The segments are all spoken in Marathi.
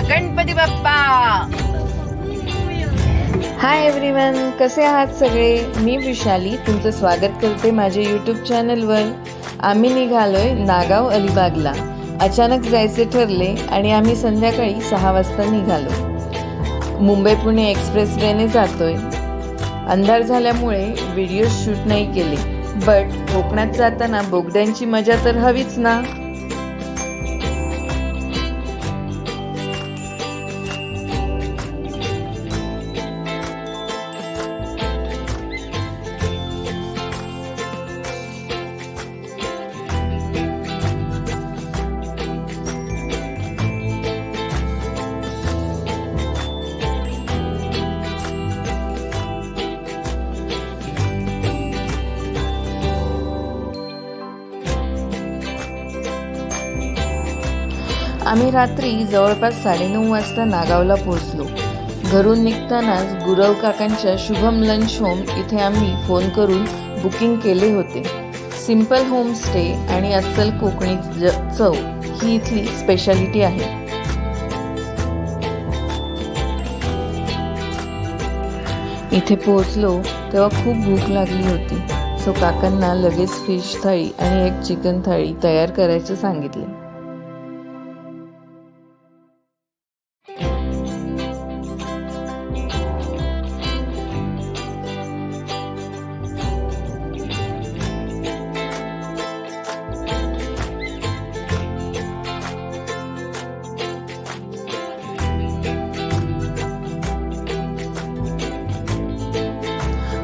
गणपती बाप्पा. हाय एव्हरीवन, कसे आहात सगळे. मी विशाली तुमचं स्वागत करते माझ्या यूट्यूब चॅनलवर. आम्ही निघालोय नागाव अलिबागला. अचानक जायचे ठरले आणि आम्ही संध्याकाळी 6 वाजता निघालो. मुंबई पुणे एक्सप्रेसवेने जातोय. अंधार झाल्यामुळे व्हिडिओ शूट नाही केले, बट कोकणात जाताना बोगद्यांची मजा तर हवीच ना. आम्ही रात्री जवळपास 9:30 वाजता नागावला पोहोचलो. घरून निघतानाच गुरव काकांच्या शुभम लंच होम इथे आम्ही फोन करून बुकिंग केले होते. सिंपल होमस्टे आणि अस्सल कोकणी चव ही इथली स्पेशालिटी आहे. इथे पोहोचलो तेव्हा खूप भूक लागली होती. सो काकांना लगेच फिश थाळी आणि एक चिकन थाळी तयार करायचं सांगितले.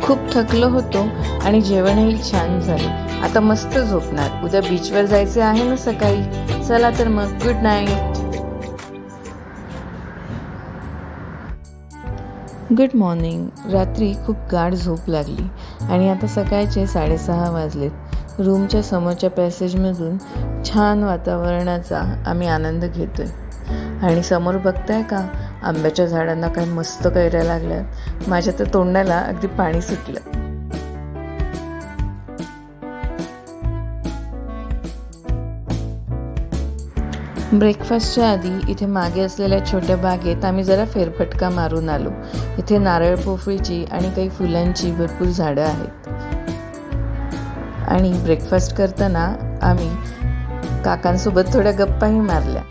खूप थकलो होतो आणि जेवणही छान झाले. आता मस्त झोपणार. उद्या बीचवर जायचे आहे ना सकाळी. चला तर मग, गुड नाईट. Good morning. रात्री खूप गाढ झोप लागली आणि आता सकाळचे 6:30 वाजलेत. रूमच्या समोरच्या पॅसेजमधून छान वातावरणाचा आम्ही आनंद घेतोय. आणि समोर बघताय का, आंब्याच्या झाडांना काय मस्त कैऱ्या लागल्यात. माझ्या तर तोंडाला अगदी पाणी सुटलं. ब्रेकफास्टच्या आधी इथे मागे असलेल्या छोट्या बागेत आम्ही जरा फेरफटका मारून आलो. इथे नारळ पोफळीची आणि काही फुलांची भरपूर झाडं आहेत. आणि ब्रेकफास्ट करताना आम्ही काकांसोबत थोड्या गप्पाही मारल्या.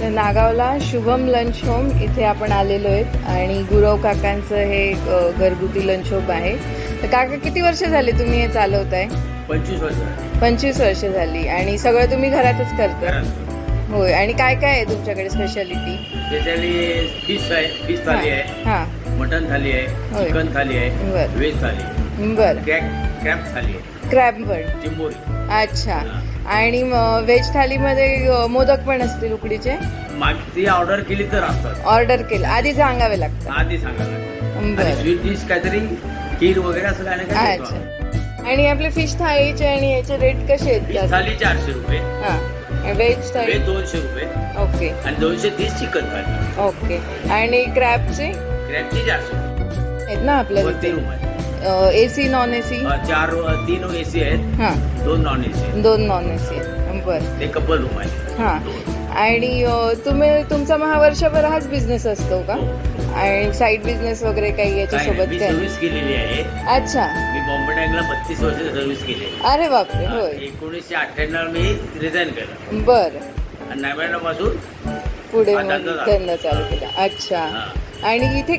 नागावला शुभम लंच होम इथे आपण आलेलो आहेत आणि गुरव काकांचं हे घरगुती लंच होम आहे. तर काका, किती वर्ष झाली तुम्ही हे चालवताय? 25 वर्ष. 25 वर्ष झाली. आणि सगळं तुम्ही घरातच करता? होय. आणि काय काय आहे तुमच्याकडे स्पेशालिटी? स्पेशली फिश थाली आहे, हां, मटन थाली आहे, चिकन थाली आहे, बरं व्हेज थाली आहे, बरं. क्रॅब थाली आहे, क्रॅब पण. चिंबोरी. अच्छा. आणि व्हेज थालीमध्ये मोदक पण असतील उकडीचे? ती ऑर्डर केली तर असतात. ऑर्डर केलं आधी सांगावे लागतं? आधी सांगायला. बरं. स्वीट डिश काहीतरी खीर वगैरे असं काय ना काय. अच्छा. आणि आपले फिश थाळीचे आणि याचे रेट कसे फिश आहेत? थाली 400 रुपये, हां. व्हेज थाळी? 200 रुपये ओके आणि 230 चिकन थाली. ओके. आणि क्रॅबचे? क्रॅबची 400 आहेत ना आपल्या वरती रूम आहे. AC non AC? 3 AC आहेत, हां, 2 नॉन AC आहेत. 2 नॉन AC आहेत. बरं. ते कपल रूम आहे. हां. आणि तुमचा वर्षभर हाच बिझनेस असतो का? आणि साईड बिझनेस वगैरे काही याच्यासोबत मी काय? सर्व्हिस केलेली आहे. अच्छा. मी बॉम्बे टँकला 32 वर्ष सर्व्हिस केली. अरे बापरे. होय. 1998 मी रिझाईन केलं बरं. आणि 99 पासून पुढे आता मग धंदा धंदा चालू केला. अच्छा. आणि इथे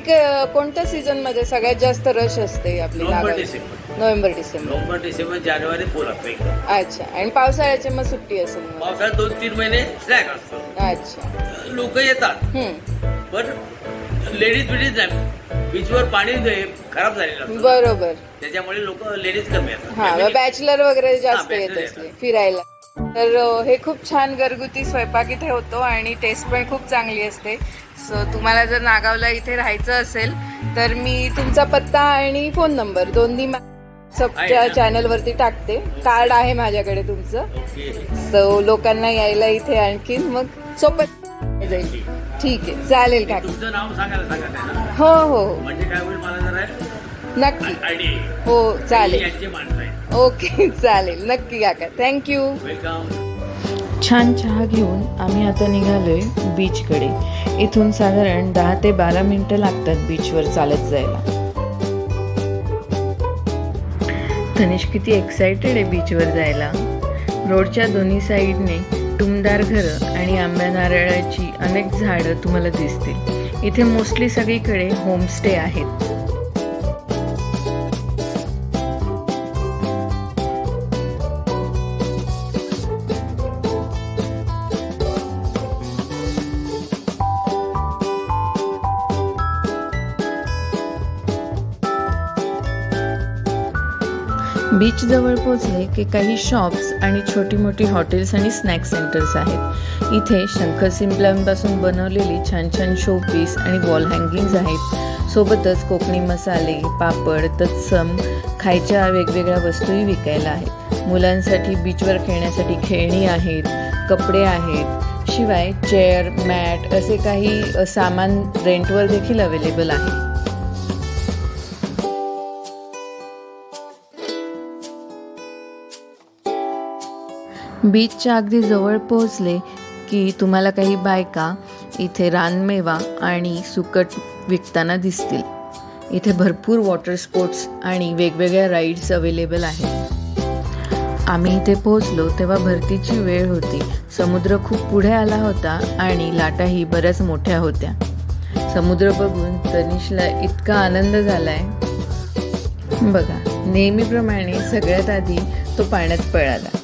कोणत्या सीझन मध्ये सगळ्यात जास्त रश असते आपली? November December. November December. जानेवारी फुल असतो एकदम. अच्छा. आणि पावसाळ्याची मग सुट्टी असेल मग? पावसाळ्यात 2-3 महिने स्लॅक असतो. अच्छा. लोक येतात पण लेडीज नाही. बीचवर पाणी खराब झालेलं असतं, बरोबर. त्याच्यामुळे लोक लेडीज कमी येतात. हा, मग बॅचलर वगैरे जास्त हा, येत bachelor असले येतात. फिरायला. तर हे खूप छान घरगुती स्वयंपाक इथे होतो आणि टेस्ट पण खूप चांगली असते. सो तुम्हाला जर नागावला इथे राहायचं असेल तर मी तुमचा पत्ता आणि फोन नंबर दोन्ही सबच्या चॅनलवरती टाकते. कार्ड आहे माझ्याकडे तुमचं. ओके. सो लोकांना यायला इथे आणखीन मग सोबत जाईल. ठीक आहे, चालेल काका. तुमचं नाव सांगायला सांगा त्यांना. हो हो म्हणजे काय होईल मला जरा नक्की. आयडिया. हो चालेल. यांचे माणसं आहेत. ओके चालेल, नक्की काका. थँक्यू. वेलकम. छान चहा घेऊन आम्ही आता निघालोय बीचकडे. इथून साधारण 10 ते 12 मिनिटं लागतात बीचवर चालत जायला. तनिष किती एक्सायटेड आहे बीचवर जायला. रोडच्या दोन्ही साईडने टुमदार घरं आणि आंब्या नारळाची अनेक झाडं तुम्हाला दिसतील. इथे मोस्टली सगळीकडे होमस्टे आहेत. बीच जवळ पोचले की काही शॉप्स आणि छोटी मोठी हॉटेल्स आणि स्नॅक सेंटर्स आहेत. इथे शंख शिंपल्यांपासून बनवलेली छान छान शो पीस आणि वॉल हँगिंग्स आहेत. सोबतच कोकणी मसाले, पापड, तत्सम खायच्या वेगवेगळ्या वस्तूही विकायला आहेत. मुलांसाठी बीचवर खेळण्यासाठी खेळणी आहेत, कपडे आहेत. शिवाय चेअर, मॅट असे काही सामान रेंटवर देखील अवेलेबल आहे. बीचच्या अगदी जवळ पोहोचले की तुम्हाला काही बायका इथे रानमेवा आणि सुकट विकताना दिसतील. इथे भरपूर वॉटर स्पोर्ट्स आणि वेगवेगळ्या राईड्स अवेलेबल आहेत. आम्ही इथे पोहोचलो तेव्हा भरतीची वेळ होती. समुद्र खूप पुढे आला होता आणि लाटाही बऱ्याच मोठ्या होत्या. समुद्र बघून तनिषला इतका आनंद झालाय. बघा, नेहमीप्रमाणे सगळ्यात आधी तो पाण्यात पळाला.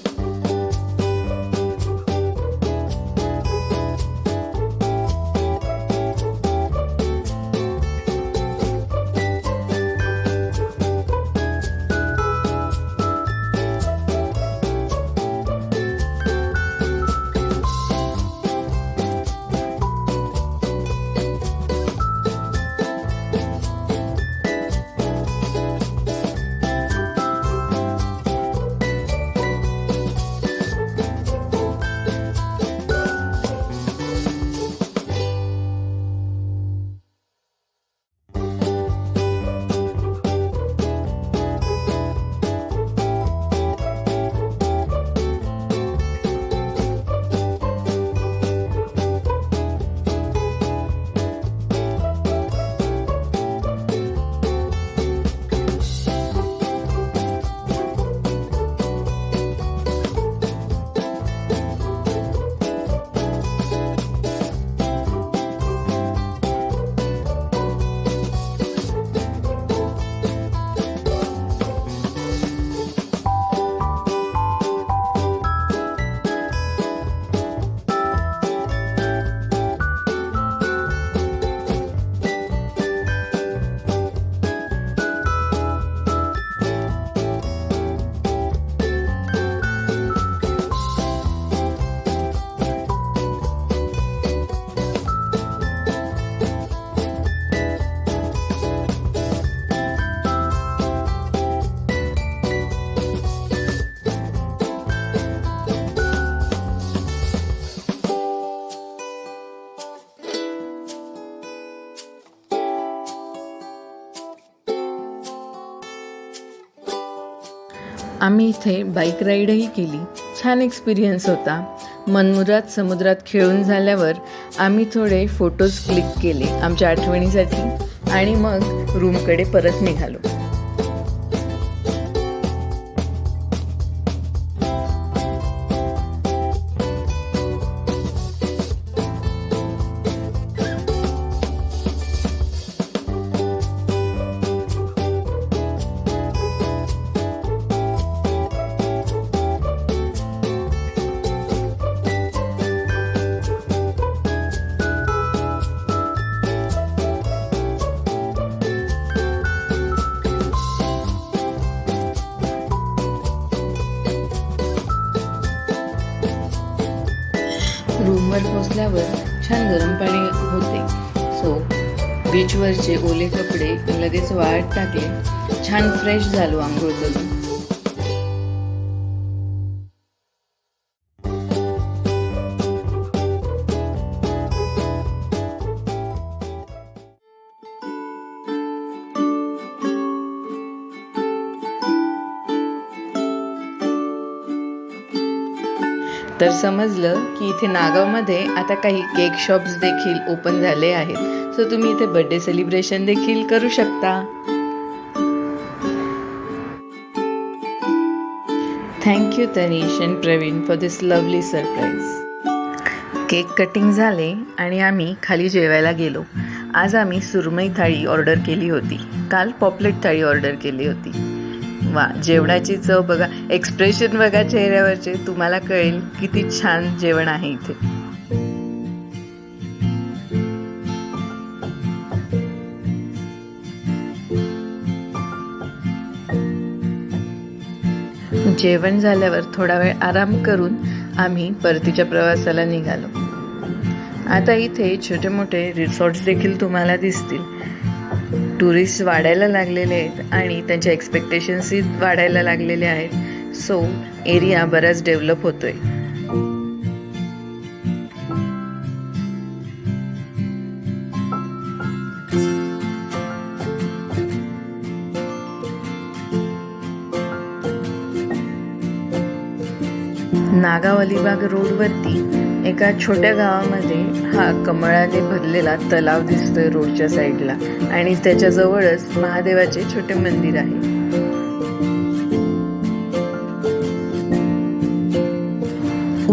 आम्ही इथे बाईक राईडही केली. छान एक्सपिरियन्स होता. मनमुराद समुद्रात खेळून झाल्यावर आम्ही थोडे फोटोज क्लिक केले आमच्या आठवणीसाठी आणि मग रूमकडे परत निघालो. रूमवर पोचल्यावर छान गरम पाणी होते. सो बीचवरचे ओले कपडे लगेच वाळत टाकले. छान फ्रेश झालो आंघोळ करून. तर समजलं की इथे नागावमध्ये आता काही केक शॉप्स देखील ओपन झाले आहेत. सो तुम्ही इथे बर्थडे सेलिब्रेशन देखील करू शकता. Thank you Tanish and Praveen for this lovely surprise. Cake cutting झाले आणि आम्ही खाली जेवायला गेलो. आज आम्ही सुरमई थाळी ऑर्डर केली होती. काल पॉपलेट थाळी ऑर्डर केली होती. वा, जेवणाची चव बघा, एक्सप्रेशन बघा चेहऱ्यावरचे, तुम्हाला कळेल किती छान जेवण आहे इथे. जेवण झाल्यावर थोडा वेळ आराम करून आम्ही परतीच्या प्रवासाला निघालो. आता इथे छोटे मोठे रिसॉर्ट्स देखील तुम्हाला दिसतील. टुरिस्ट वाढायला लागलेले आहेत आणि त्यांच्या एक्सपेक्टेशन्सही वाढायला लागलेले आहेत. सो एरिया बराच डेव्हलप होतोय. नागाव अलिबाग रोडवरती एका छोट्या गावामध्ये हा कमळाने भरलेला तलाव दिसतोय रोडच्या साईडला आणि त्याच्याजवळच महादेवाचे छोटे मंदिर आहे.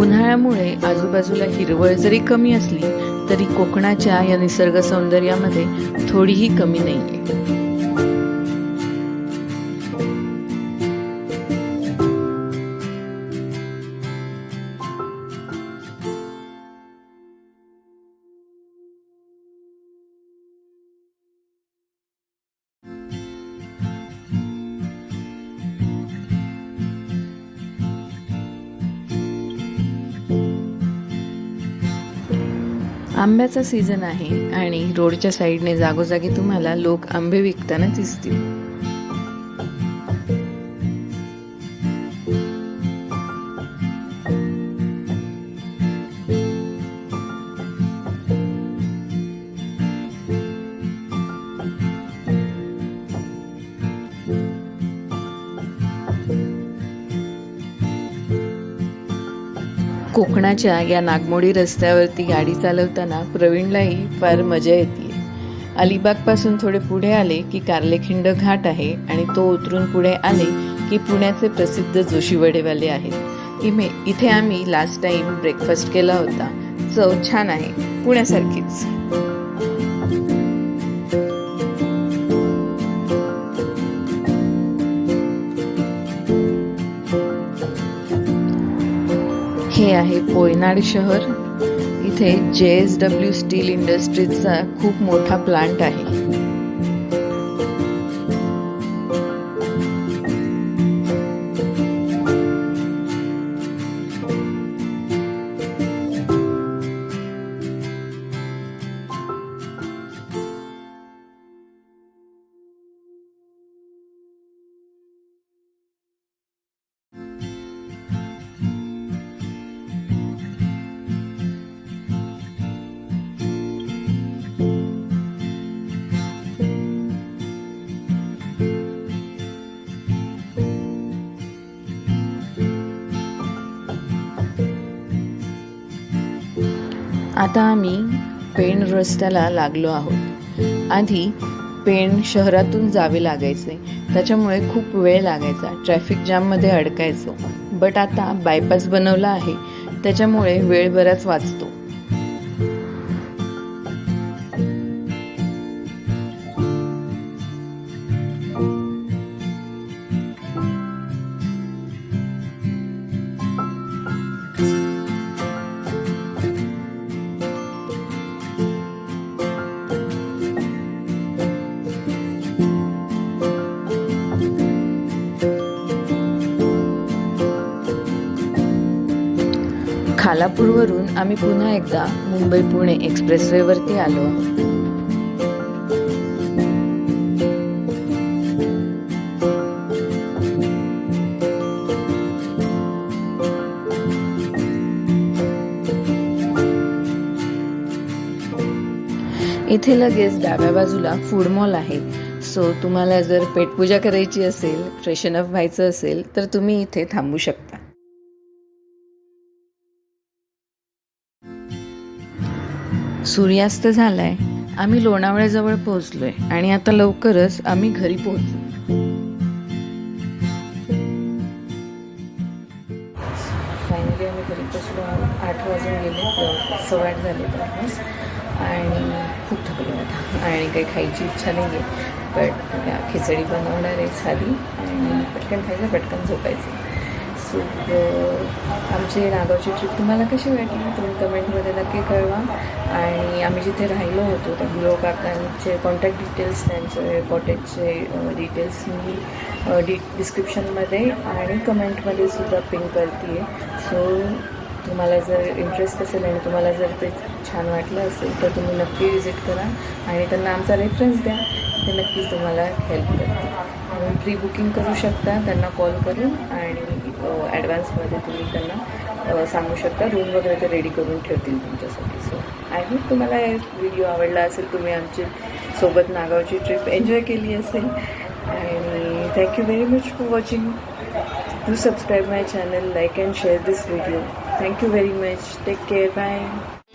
उन्हाळ्यामुळे आजूबाजूला हिरवळ जरी कमी असली तरी कोकणाच्या या निसर्ग सौंदर्यामध्ये थोडीही कमी नाहीये. आंब्याचा सीझन आहे आणि रोडच्या साईडने जागोजागी तुम्हाला लोक आंबे विकताना दिसतील. कोकणाच्या या नागमोडी रस्त्यावरती गाडी चालवताना प्रवीणलाही फार मजा येते. अलिबागपासून थोडे पुढे आले की कार्लेखिंड घाट आहे आणि तो उतरून पुढे आले की पुण्याचे प्रसिद्ध जोशी वडेवाले आहेत. इथे आम्ही लास्ट टाइम ब्रेकफास्ट केला होता. चव छान आहे, पुण्यासारखीच. हे आहे पोयनाड शहर. इथे JSW स्टील इंडस्ट्रीजचा खूप मोठा प्लांट आहे. आता आम्ही पेण रस्त्याला लागलो आहोत. आधी पेण शहरातून जावे लागायचे, त्याच्यामुळे खूप वेळ लागायचा, ट्रॅफिक जाममध्ये अडकायचो. बट आता बायपास बनवला आहे, त्याच्यामुळे वेळ बराच वाचतो. खालापूरवरून आम्ही पुन्हा एकदा मुंबई पुणे एक्सप्रेसवेवरती आलो आहोत. इथे लगेच डाव्या बाजूला फूड मॉल आहे. सो तुम्हाला जर पेटपूजा करायची असेल, फ्रेशन अप व्हायचं असेल तर तुम्ही इथे थांबू शकता. सूर्यास्त झालाय, आम्ही लोणावळ्याजवळ पोहोचलोय आणि आता लवकरच आम्ही घरी पोहोचू. फायनली आम्ही घरी पोहोचलो आहोत. 8 वाजून गेले, 8:15 झाले ऑलमोस्ट आणि खूप थकलो आता आणि काही खायची इच्छा नाही आहे. पण खिचडी बनवणार आहे साधी आणि पटकन खायचं, पटकन झोपायचं. सो आमची नागावची ट्रिप तुम्हाला कशी वाटली तुम्ही कमेंटमध्ये नक्की कळवा. आणि आम्ही जिथे राहिलो होतो त्या गुरव काकांचे कॉन्टॅक्ट डिटेल्स, त्यांचे कॉटेजचे डिटेल्स मी डिस्क्रिप्शनमध्ये आणि कमेंटमध्ये सुद्धा पिन करते आहे. सो तुम्हाला जर इंटरेस्ट असेल आणि तुम्हाला जर ते छान वाटलं असेल तर तुम्ही नक्की विजिट करा आणि त्यांना आमचा रेफरन्स द्या, ते नक्कीच तुम्हाला हेल्प करते. म्हणून प्री बुकिंग करू शकता त्यांना कॉल करून आणि ॲडव्हान्समध्ये तुम्ही त्यांना सांगू शकता. रूम वगैरे ते रेडी करून ठेवतील तुमच्यासाठी. सो आय होप तुम्हाला हे व्हिडिओ आवडला असेल, तुम्ही आमची सोबत नागावची ट्रिप एन्जॉय केली असेल. आणि thank you very much for watching. Do subscribe my channel, like and share this video. Thank you very much. Take care. Bye.